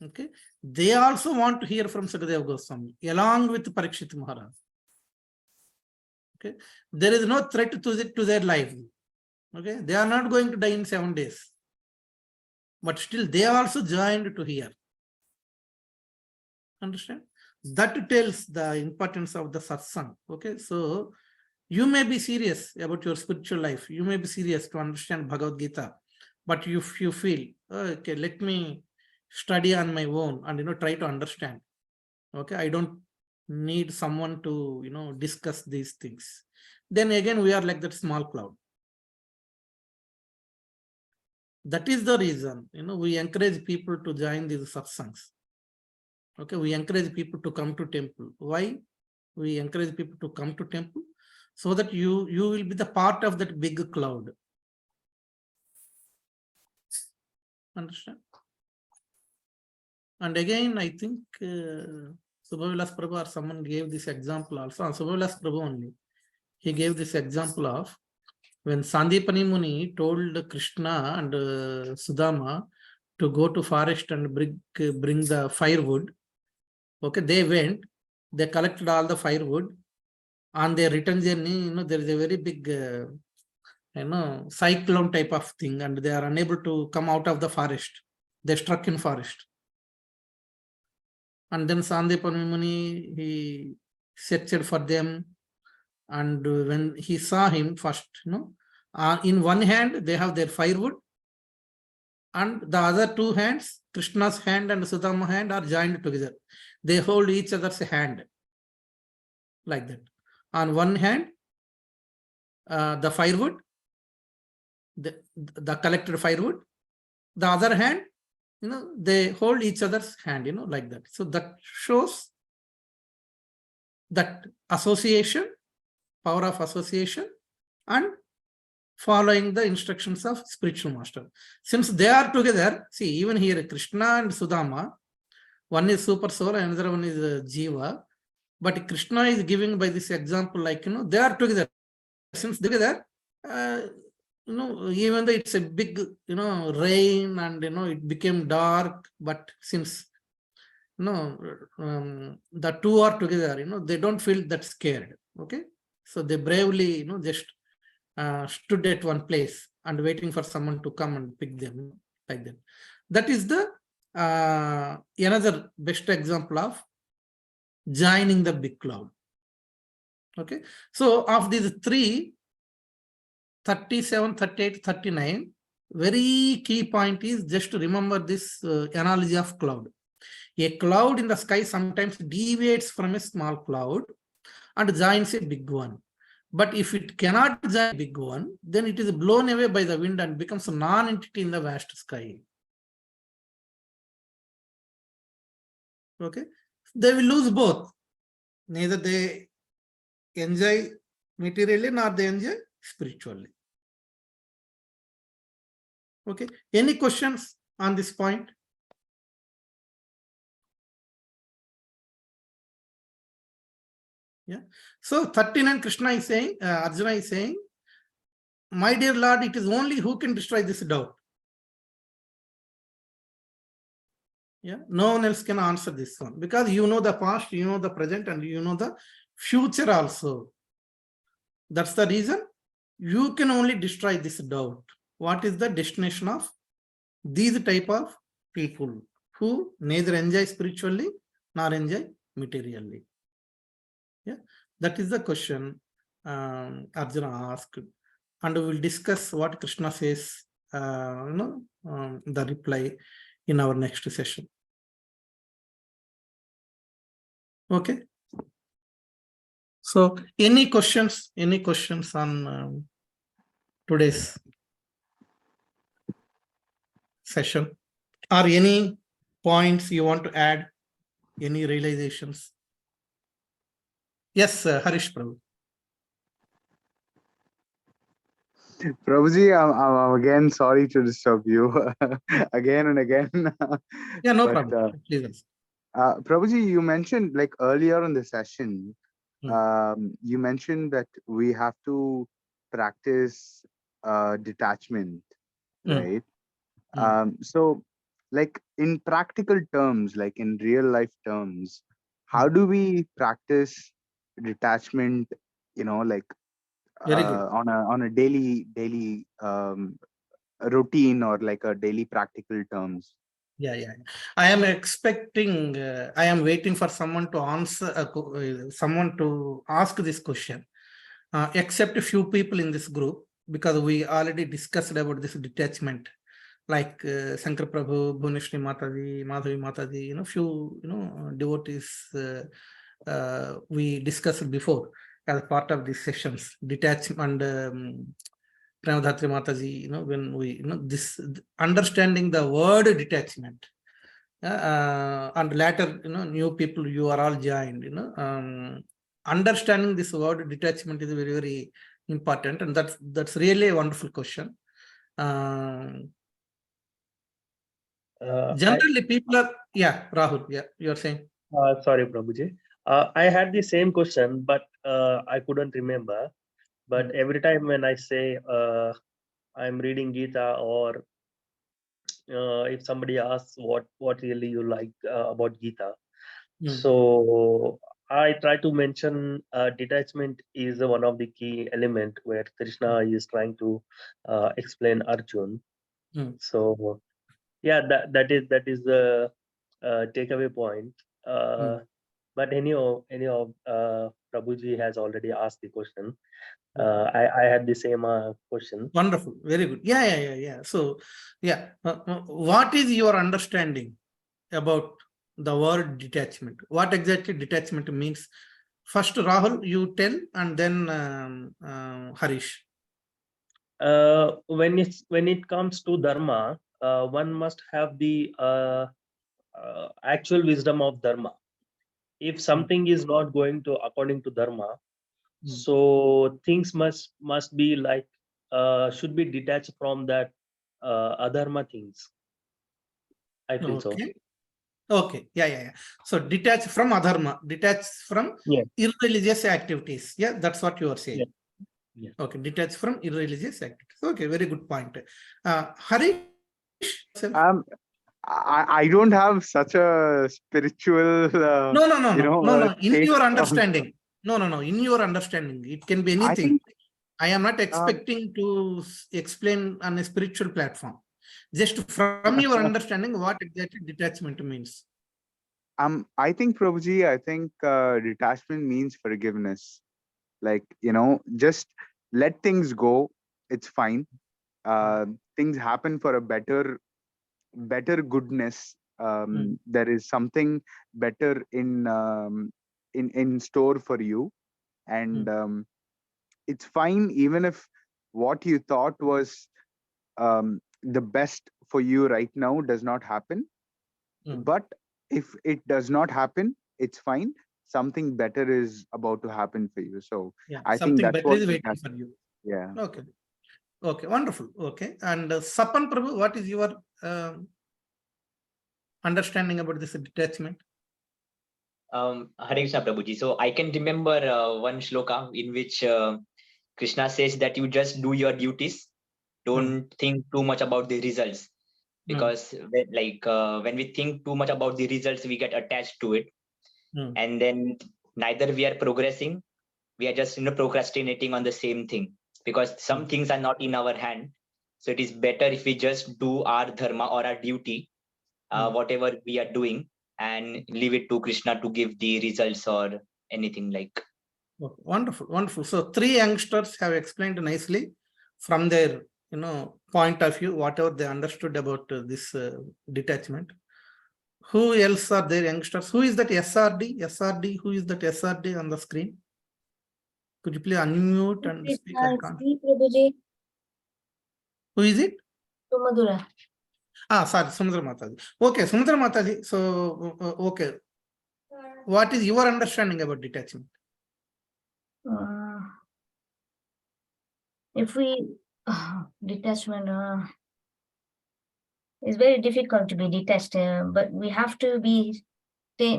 Okay, they also want to hear from Sukadeva Goswami along with Parikshit Maharaj. Okay, there is no threat to their life. Okay, they are not going to die in 7 days, but still they also joined to hear. Understand? That tells the importance of the satsang. Okay, so you may be serious about your spiritual life. You may be serious to understand Bhagavad Gita, but if you feel, okay, let me study on my own and try to understand. Okay, I don't need someone to discuss these things. Then again, we are like that small cloud. That is the reason we encourage people to join these satsangs. Okay, we encourage people to come to temple. Why? We encourage people to come to temple so that you will be the part of that big cloud. Understand? And again, I think Subhavilas Prabhu or someone gave this example also. Subhavilas Prabhu only. He gave this example of when Sandipani Muni told Krishna and Sudama to go to forest and bring the firewood, okay, they went, they collected all the firewood. On their return journey, there is a very big, cyclone type of thing, and they are unable to come out of the forest. They struck in forest. And then Sandipani Muni, he searched for them. And when he saw him first, in one hand, they have their firewood. And the other two hands, Krishna's hand and Sudama's hand, are joined together. They hold each other's hand. Like that. On one hand, the firewood, the collected firewood. The other hand, they hold each other's hand, like that. So that shows that association, power of association, and following the instructions of spiritual master. Since they are together, see, even here, Krishna and Sudama, one is super soul and another one is Jiva. But Krishna is giving by this example, like, they are together. Since together, even though it's a big, rain and, it became dark, but since, the two are together, they don't feel that scared. Okay. So they bravely, just stood at one place and waiting for someone to come and pick them like that. That is the another best example of joining the big cloud. Okay. So of these three, 37, 38, 39, very key point is just to remember this analogy of cloud. A cloud in the sky sometimes deviates from a small cloud and joins a big one. But if it cannot join a big one, then it is blown away by the wind and becomes a non-entity in the vast sky. Okay. They will lose both. Neither they enjoy materially nor they enjoy spiritually. Okay. Any questions on this point? Yeah. So 39, Krishna is saying, Arjuna is saying, my dear Lord, it is only who can destroy this doubt. Yeah. No one else can answer this one because you know the past, you know the present, and you know the future also. That's the reason you can only destroy this doubt. What is the destination of these type of people who neither enjoy spiritually nor enjoy materially? Yeah, that is the question Arjuna asked, and we will discuss what Krishna says, the reply in our next session. Okay. So, any questions? Any questions on today's session, or any points you want to add? Any realizations? Yes, Harish Prabhu. Prabhuji, I'm again sorry to disturb you again and again. Yeah, no problem. Please. Prabhuji, you mentioned like earlier in the session, you mentioned that we have to practice detachment, right? So like in practical terms, like in real life terms, how do we practice detachment, like on a daily routine or like a daily practical terms? Yeah. I am expecting, I am waiting for someone to answer, someone to ask this question, except a few people in this group, because we already discussed about this detachment, like Shankar Prabhu, Bhuneshwari Mataji, Madhavi Mataji, few, devotees we discussed before as part of these sessions, detachment, Pranadatri Mataji, when we, this understanding the word detachment, and later, new people, you are all joined, understanding this word detachment is very, very important, and that's really a wonderful question. Generally, people are, Rahul, you're saying. Sorry, Prabhuji. I had the same question, but I couldn't remember. But every time when I say I'm reading Gita, or if somebody asks what really you like about Gita, so I try to mention detachment is one of the key element where Krishna is trying to explain Arjun. So yeah, that is the takeaway point. But anyhow, Prabhuji has already asked the question. I had the same question. Wonderful, very good. Yeah. So, yeah, what is your understanding about the word detachment? What exactly detachment means? First, Rahul, you tell, and then Harish. When it comes to dharma, one must have the actual wisdom of dharma. If something is not going to according to dharma, so things must be like should be detached from that adharma things. I feel so. Okay. Yeah. So detach from adharma, detach from Yeah. irreligious activities. Yeah, that's what you are saying. Yeah. Okay, detach from irreligious activities. Okay, very good point. Harish? I don't have such a spiritual, No. In take your on- understanding. No. In your understanding, it can be I anything. think I am not expecting to explain on a spiritual platform. Just from your understanding, what exactly detachment means. I think Prabhuji, I think detachment means forgiveness. Like, just let things go. It's fine. Things happen for a better goodness. There is something better in store for you, and it's fine even if what you thought was the best for you right now does not happen. But if it does not happen, it's fine. Something better is about to happen for you. So I think Something that's better what is waiting for you. Yeah. Okay, wonderful. Okay, and Sapan Prabhu, what is your understanding about this detachment? Hare Krishna Prabhuji. So I can remember one shloka in which Krishna says that you just do your duties. Don't think too much about the results, because when we think too much about the results, we get attached to it, and then neither we are progressing. We are just procrastinating on the same thing, because some things are not in our hand. So it is better if we just do our dharma or our duty, whatever we are doing, and leave it to Krishna to give the results or anything like. Okay, wonderful. So 3 youngsters have explained nicely from their point of view, whatever they understood about this detachment. Who else are there, youngsters? Who is that SRD? Who is that SRD on the screen? Could you please unmute and speak? Prabhuji. Who is it? Sumadura. Sorry, Sumudra Mataji. Okay, Sumudra Mataji. So, okay. What is your understanding about detachment? If we detachment it's very difficult to be detached, but we have to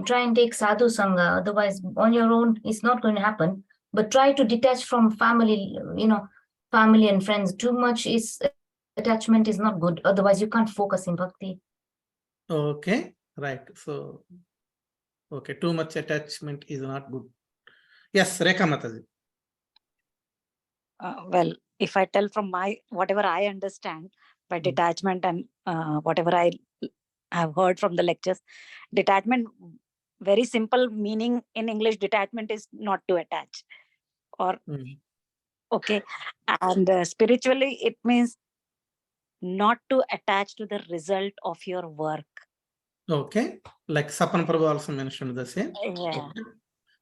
try and take sadhu sangha. Otherwise, on your own, it's not going to happen. But try to detach from family, family and friends. Too much attachment is not good. Otherwise, you can't focus in bhakti. Okay, right. So, okay, too much attachment is not good. Yes, Rekha Mataji. Well, if I tell from whatever I understand by detachment and whatever I have heard from the lectures, detachment, very simple meaning in English, detachment is not to attach. Or okay, and spiritually it means not to attach to the result of your work. Okay, like Sapan Prabhu also mentioned the same. Yeah. Okay.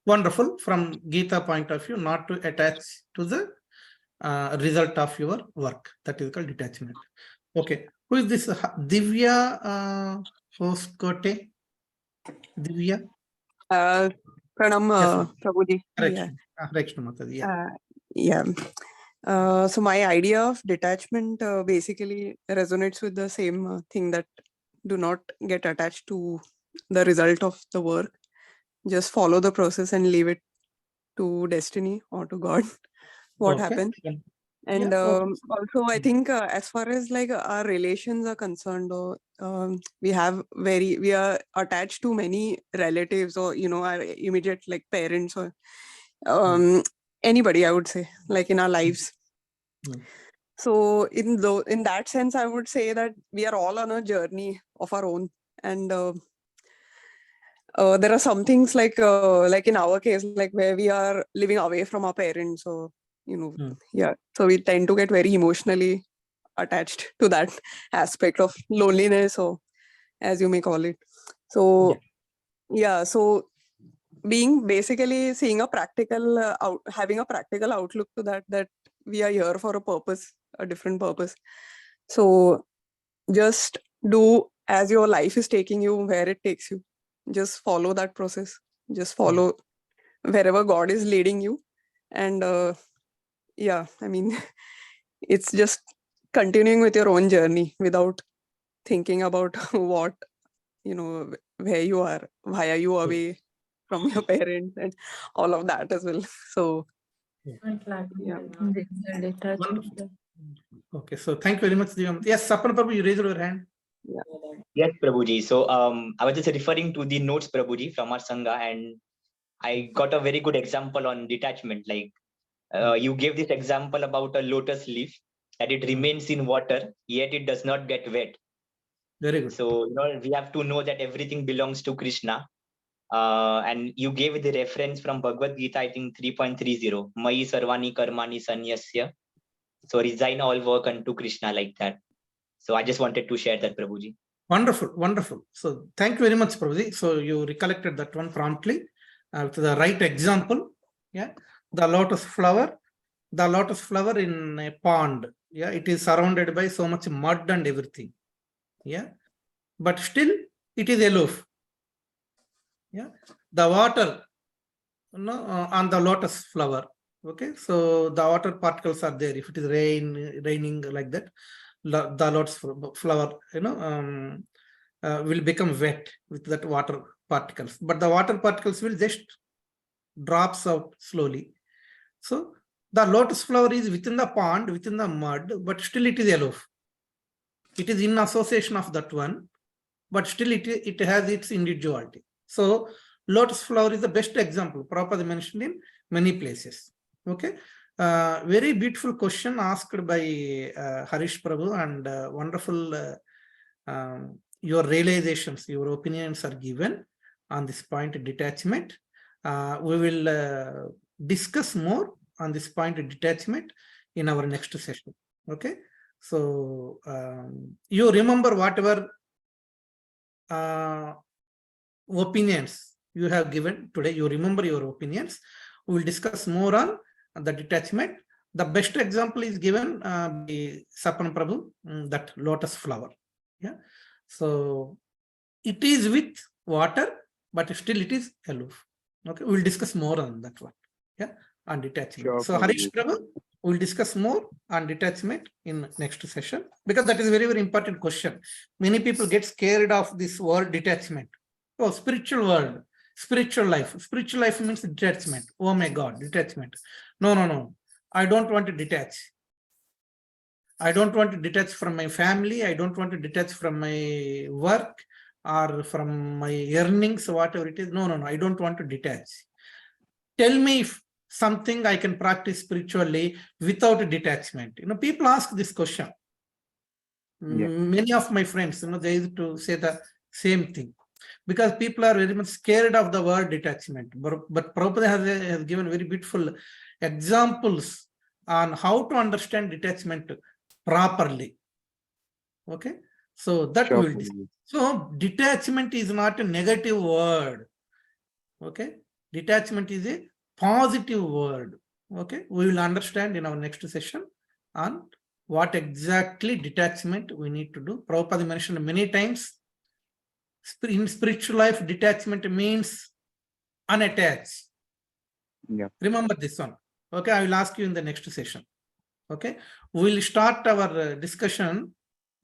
Wonderful. From Gita point of view, not to attach to the result of your work. That is called detachment. Okay, who is this? Divya Hoskote? Divya? Pranam, Prabhuji. So my idea of detachment basically resonates with the same thing, that do not get attached to the result of the work. Just follow the process and leave it to destiny or to God. what Okay. happens. Yeah. And Yeah, okay. also, I think as far as like our relations are concerned, or we are attached to many relatives, or our immediate like parents, or anybody, I would say, like in our lives. So in that sense, I would say that we are all on a journey of our own, and there are some things like in our case, like where we are living away from our parents, or yeah, so we tend to get very emotionally attached to that aspect of loneliness, or as you may call it. So so basically seeing a practical having a practical outlook to that we are here for a purpose, a different purpose. So just do as your life is taking you, where it takes you. Just follow that process. Just follow wherever God is leading you. And I mean, it's just continuing with your own journey without thinking about what, where you are, why are you away from your parents, and all of that as well. So, Wonderful. Okay, so thank you very much, Divam. Yes, Sapan Prabhu, you raised your hand. Yes, Prabhuji. So I was just referring to the notes, Prabhuji, from our Sangha, and I got a very good example on detachment. Like you gave this example about a lotus leaf, that it remains in water, yet it does not get wet. Very good. So we have to know that everything belongs to Krishna. And you gave the reference from Bhagavad Gita, I think 3.30, Mai Sarvani Karmani Sanyasya. So resign all work unto Krishna, like that. So I just wanted to share that, Prabhuji. Wonderful, wonderful. So thank you very much, Prabhuji. So you recollected that one promptly with the right example. Yeah, the lotus flower in a pond. Yeah, it is surrounded by so much mud and everything. Yeah, but still it is aloof. Yeah, the water on the lotus flower. Okay, so the water particles are there. If it is raining like that, the lotus flower, will become wet with that water particles. But the water particles will just drops out slowly. So the lotus flower is within the pond, within the mud, but still it is aloof. It is in association of that one, but still it has its individuality. So lotus flower is the best example. Prabhupada mentioned in many places. Okay. Very beautiful question asked by Harish Prabhu, and wonderful your realizations, your opinions are given on this point, detachment. We will discuss more on this point, detachment, in our next session. Okay. So you remember whatever opinions you have given today, you remember your opinions. We will discuss more on the detachment. The best example is given by Sapan Prabhu, that lotus flower. Yeah. So it is with water, but still it is aloof. Okay. We will discuss more on that one. Yeah. On detachment. Sure, So Harish Prabhu, we will discuss more on detachment in next session, because that is a very, very important question. Many people get scared of this word detachment. Oh, spiritual world, spiritual life. Spiritual life means detachment. Oh my God, detachment. No. I don't want to detach. I don't want to detach from my family. I don't want to detach from my work or from my earnings, whatever it is. No. I don't want to detach. Tell me if something I can practice spiritually without a detachment. People ask this question. Many of my friends, they used to say the same thing, because people are very much scared of the word detachment. But Prabhupada has given very beautiful examples on how to understand detachment properly. Okay, so that we will discuss. So detachment is not a negative word. Okay, detachment is a positive word. Okay, we will understand in our next session on what exactly detachment we need to do. Prabhupada mentioned many times, in spiritual life, detachment means unattached. Yeah. Remember this one. Okay, I will ask you in the next session. Okay, we will start our discussion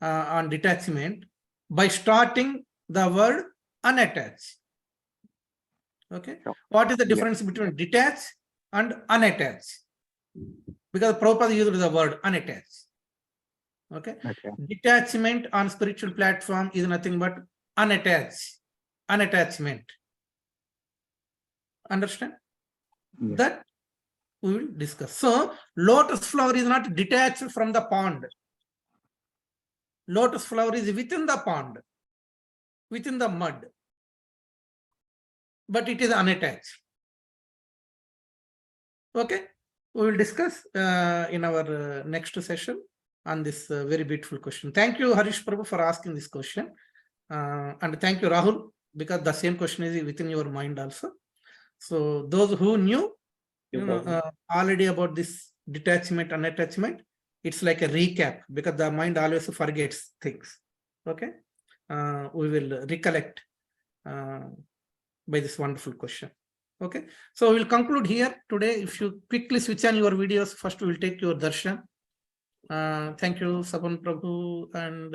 on detachment by starting the word unattached. Okay, what is the difference between detached and unattached? because Prabhupada used the word unattached. Okay. Okay. Detachment on spiritual platform is nothing but unattachment. Understand? Yes. That we will discuss. So lotus flower is not detached from the pond. Lotus flower is within the pond, within the mud, but it is unattached. Okay, we will discuss in our next session on this very beautiful question. Thank you, Harish Prabhu, for asking this question. And thank you, Rahul, because the same question is within your mind also. So those who knew already about this detachment, unattachment, it's like a recap, because the mind always forgets things. Okay, we will recollect by this wonderful question. Okay, so we'll conclude here today. If you quickly switch on your videos, first we will take your darshan. Thank you, Saban Prabhu, and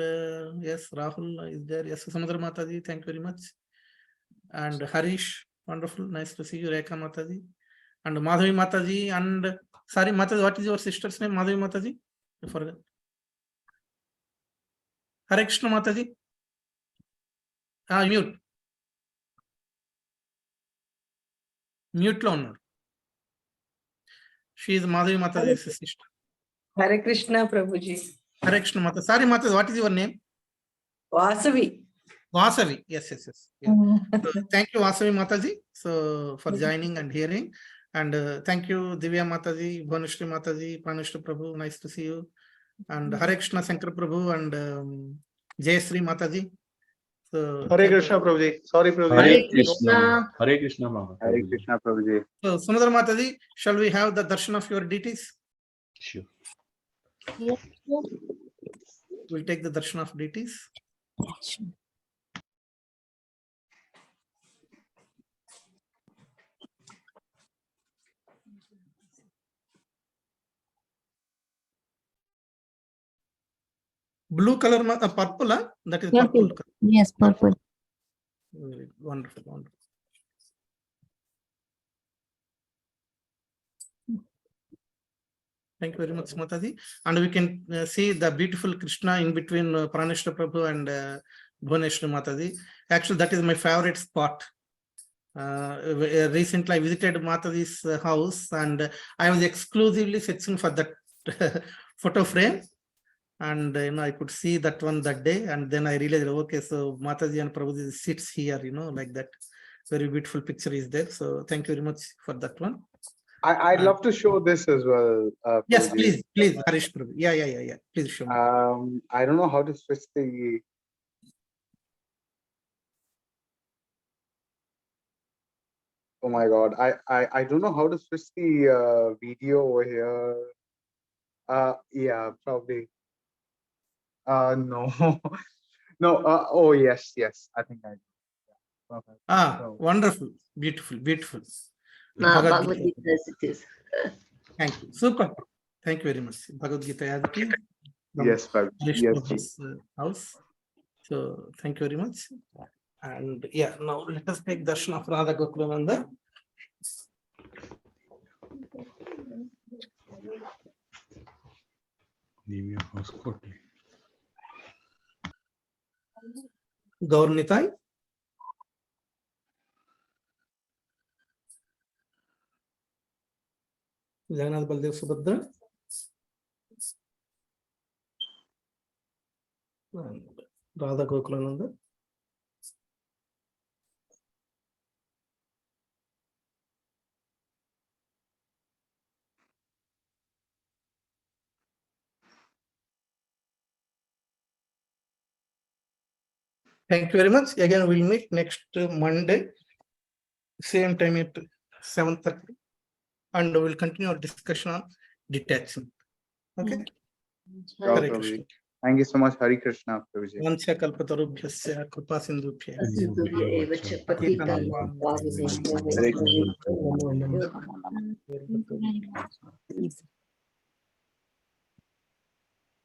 yes, Rahul is there. Yes, Samudra Mataji, thank you very much. And Harish, wonderful, nice to see you, Rekha Mataji. And Madhavi Mataji, and sorry, Mataji, what is your sister's name? Madhavi Mataji? You forgot. Hare Krishna Mataji. Mute. Mute loner. She is Madhavi Mataji's sister. Hare Krishna, Prabhuji. Hare Krishna Mataji. Sorry, Mataji, what is your name? Vasavi. Vasavi. Yes. Yeah. So, thank you, Vasavi Mataji, so for joining and hearing. And thank you, Divya Mataji, Bhunashri Mataji, Pranishri Prabhu, nice to see you. And Hare Krishna Shankar Prabhu and Jayasri Mataji. So, Hare Krishna, Prabhuji. Sorry, Prabhuji. Hare Krishna. Hare Krishna, Mama. Hare Krishna, Prabhuji. So, Samudra Mataji, shall we have the darshan of your deities? Sure. Yes. We'll take the darshan of deities. Blue color, purple, huh? That is purple. Yes, purple. Wonderful, wonderful. Thank you very much, Mataji. And we can see the beautiful Krishna in between Pranishra Prabhu and Bhuneshwar Mataji. Actually, that is my favorite spot. Recently, I visited Mataji's house, and I was exclusively searching for that photo frame. And I could see that one that day, and then I realized, okay, so Mataji and Prabhuji sits here, like that. Very beautiful picture is there. So thank you very much for that one. I'd love to show this as well. Yes, Prabhuji. please, Harish Prabhu. Yeah. Please show me. I don't know how to switch the. Oh my God, I don't know how to switch the video over here. Yeah, probably. No, no. Oh yes, I think I do. Yeah, perfect. So, Wonderful, beautiful. Bhagavad Gita as it is. Thank you. Super. Thank you very much. Bhagavad Gita as it is. yes, Harish yes, Prabhu's house. So thank you very much. And yeah, now let us take darshan of Radha Gokulananda. Gaurnitai. Jagannath Baldev Subhadra. And Radha Gokulananda. Thank you very much. Again, we'll meet next Monday, same time at 7:30, and we'll continue our discussion on detachment. Okay. sure, Hare Prabhuji. Krishna. Thank you so much, Hare Krishna, Prabhuji. Vancha kalpatarubhyasya kripa sindhubhya.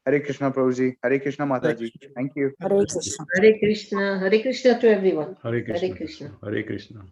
Hare Krishna, Prabhuji. Hare Krishna, Mataji. Thank you. Hare Krishna. Hare Krishna to everyone. Hare Krishna. Hare Krishna. Hare Krishna.